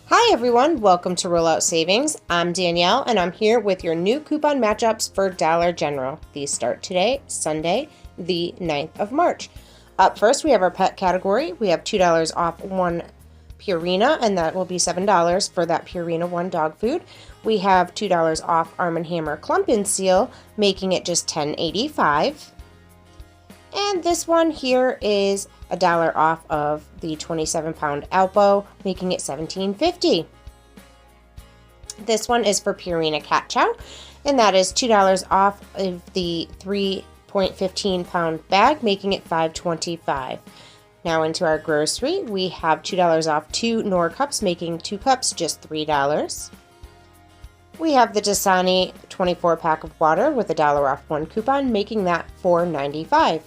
Hi everyone, welcome to Rollout Savings. I'm Danielle and I'm here with your new coupon matchups for Dollar General. These start today, Sunday, the 9th of March. Up first, we have our pet category. We have $2 off one Purina, and that will be $7 for that Purina one dog food. We have $2 off Arm & Hammer Clump and Seal, making it just $10.85. And this one here is $1 off of the 27-pound Alpo, making it $17.50. This one is for Purina Cat Chow, and that is $2 off of the 3.15-pound bag, making it $5.25. Now into our grocery, we have $2 off 2 Knorr cups, making 2 cups just $3. We have the Dasani 24-pack of water with $1 off 1 coupon, making that $4.95.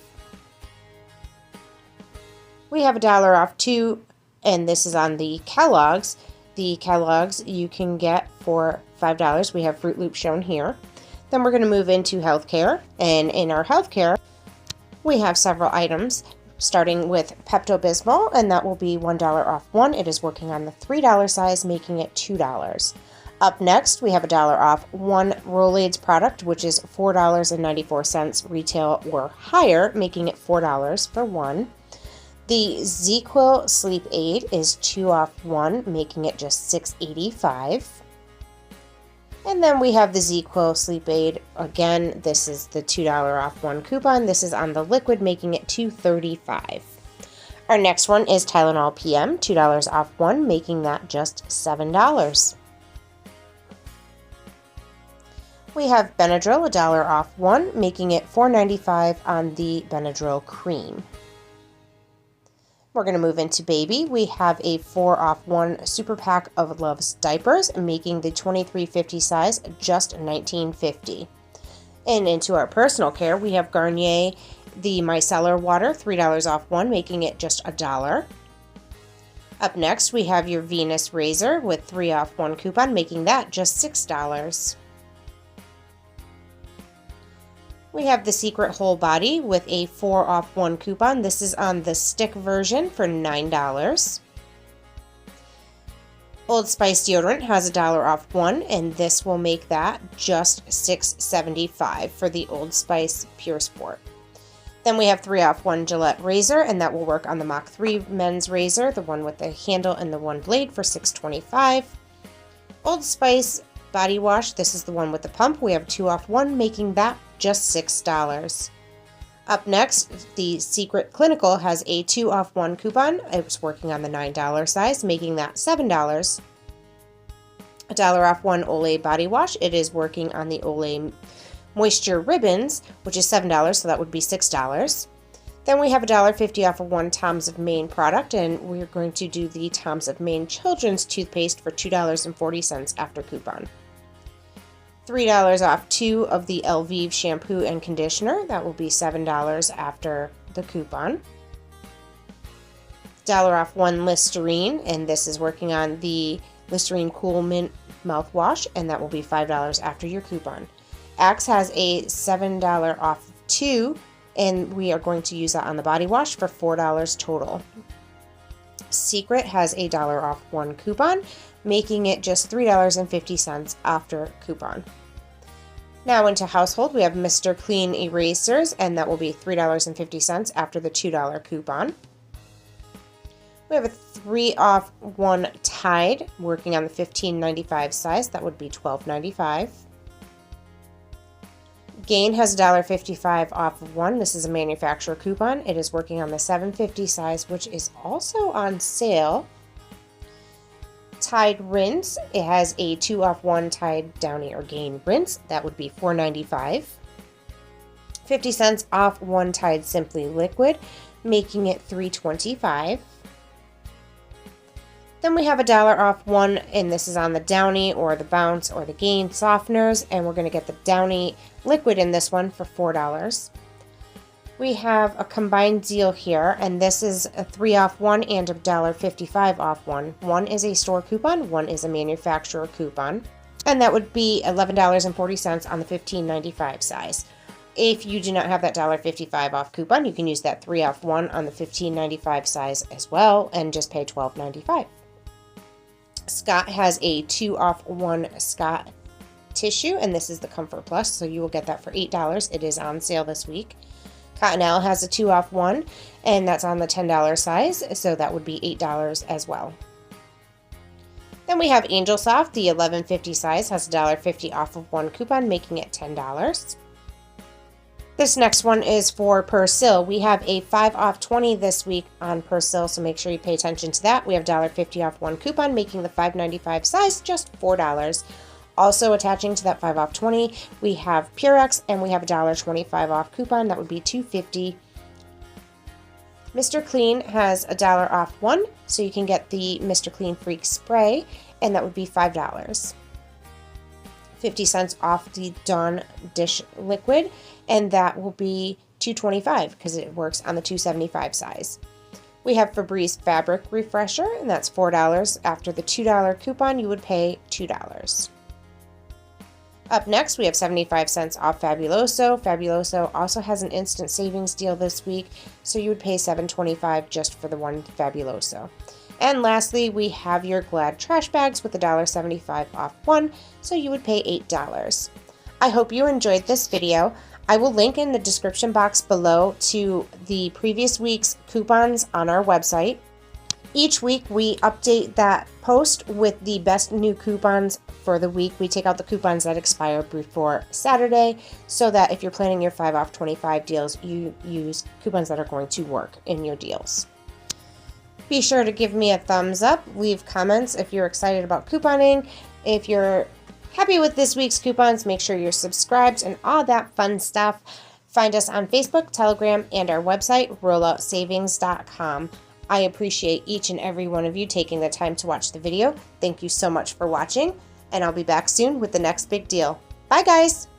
We have $1 off 2, and this is on the Kellogg's. The Kellogg's you can get for $5. We have Fruit Loops shown here. Then we're going to move into healthcare, and in our healthcare, we have several items, starting with Pepto-Bismol, and that will be $1 off 1. It is working on the $3 size, making it $2. Up next, we have $1 off 1 Rolaids product, which is $4.94 retail or higher, making it $4 for 1. The ZzzQuil Sleep Aid is 2 off 1, making it just $6.85. And then we have the ZzzQuil Sleep Aid. Again, this is the $2 off 1 coupon. This is on the liquid, making it $2.35. Our next one is Tylenol PM, $2 off 1, making that just $7. We have Benadryl, $1 off 1, making it $4.95 on the Benadryl cream. We're going to move into baby. We have a 4 off 1 super pack of Luvs diapers, making the 2350 size just $19.50. And into our personal care, we have Garnier, the micellar water, $3 off 1, making it just $1. Up next, we have your Venus razor with 3 off 1 coupon, making that just $6. We have the Secret Whole Body with a 4 off 1 coupon. This is on the stick version for $9. Old Spice deodorant has $1 off 1, and this will make that just $6.75 for the Old Spice Pure Sport. Then we have 3 off 1 Gillette razor, and that will work on the Mach 3 men's razor, the one with the handle and the one blade, for $6.25. Old Spice body wash, this is the one with the pump. We have 2 off 1, making that just $6. Up next, the Secret Clinical has a 2 off 1 coupon. It's working on the $9 size, making that $7. $1 off 1 Olay body wash. It is working on the Olay Moisture Ribbons, which is $7, so that would be $6. Then we have $1.50 off of 1 Tom's of Maine product, and we're going to do the Tom's of Maine Children's Toothpaste for $2.40 after coupon. $3 off 2 of the Elvive shampoo and conditioner. That will be $7 after the coupon. $1 off 1 Listerine, and this is working on the Listerine Cool Mint mouthwash, and that will be $5 after your coupon. Axe has a $7 off 2, and we are going to use that on the body wash for $4 total. Secret has a $1 off 1 coupon, making it just $3.50 after coupon. Now into household, we have Mr. Clean erasers, and that will be $3.50 after the $2 coupon. We have a 3 off 1 Tide, working on the $15.95 size. That would be $12.95. Gain has $1.55 off of 1. This is a manufacturer coupon. It is working on the $7.50 size, which is also on sale. Tide Rinse, it has a 2 off 1 Tide Downy or Gain Rinse. That would be $4.95. 50 cents off 1 Tide Simply Liquid, making it $3.25. Then we have $1 off 1, and this is on the Downy or the Bounce or the Gain softeners, and we're going to get the Downy liquid in this one for $4. We have a combined deal here, and this is a 3 off 1 and a $1.55 off 1. One is a store coupon, one is a manufacturer coupon, and that would be $11.40 on the $15.95 size. If you do not have that $1.55 off coupon, you can use that 3 off 1 on the $15.95 size as well and just pay $12.95. Scott has a 2 off 1 Scott tissue, and this is the Comfort Plus, so you will get that for $8. It is on sale this week. Cottonelle has a 2 off 1, and that's on the $10 size, so that would be $8 as well. Then we have Angel Soft, the 1150 size, has $1.50 off of 1 coupon, making it $10. This next one is for Persil. We have a 5 off 20 this week on Persil, so make sure you pay attention to that. We have $1.50 off 1 coupon, making the $5.95 size just $4. Also attaching to that 5 off 20, we have Purex, and we have a $1.25 off coupon. That would be $2.50. Mr. Clean has a $1 off 1, so you can get the Mr. Clean Freak Spray, and that would be $5. 50 cents off the Dawn Dish Liquid, and that will be $2.25 because it works on the $2.75 size. We have Febreze Fabric Refresher, and that's $4. After the $2 coupon, you would pay $2. Up next, we have 75 cents off Fabuloso. Fabuloso also has an instant savings deal this week, so you would pay $7.25 just for the one Fabuloso. And lastly, we have your Glad trash bags with $1.75 off 1, so you would pay $8. I hope you enjoyed this video. I will link in the description box below to the previous week's coupons on our website. Each week we update that post with the best new coupons for the week. We take out the coupons that expire before Saturday so that if you're planning your 5 off 25 deals, you use coupons that are going to work in your deals. Be sure to give me a thumbs up, leave comments if you're excited about couponing. If you're happy with this week's coupons, make sure you're subscribed and all that fun stuff. Find us on Facebook, Telegram, and our website, rolloutsavings.com. I appreciate each and every one of you taking the time to watch the video. Thank you so much for watching, and I'll be back soon with the next big deal. Bye, guys!